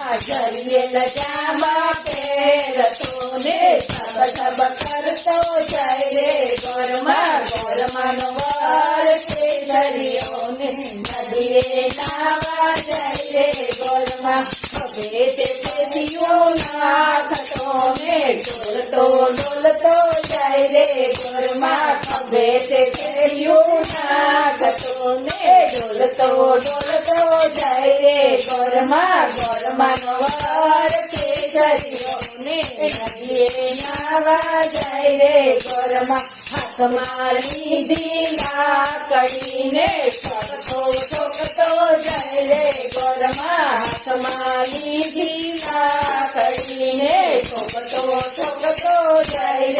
જરિયેલ જામા પહેરતો ને છબ છબ કરતો જાય રે ગોરમાં ગોરમાંનો વર છે દરિયો ને નદીએ નાવા જાય રે ગોરમાં ખભે તે પેટીઓ નાખતો ને ડોલતો જાય રે ગોરમાં ખભે તે પેટીઓ નાખતો ને ડોલતો જાય રે ગોરમાં ગોરમાંનો વર છે દરિયો ને નદીએ નાવા જાય રે ગોરમાં હાથમાં લીધી લાકડીને ઠોકતો જાય રે ગોરમાં હાથમાં લીધી લાકડીને ઠોકતો જાય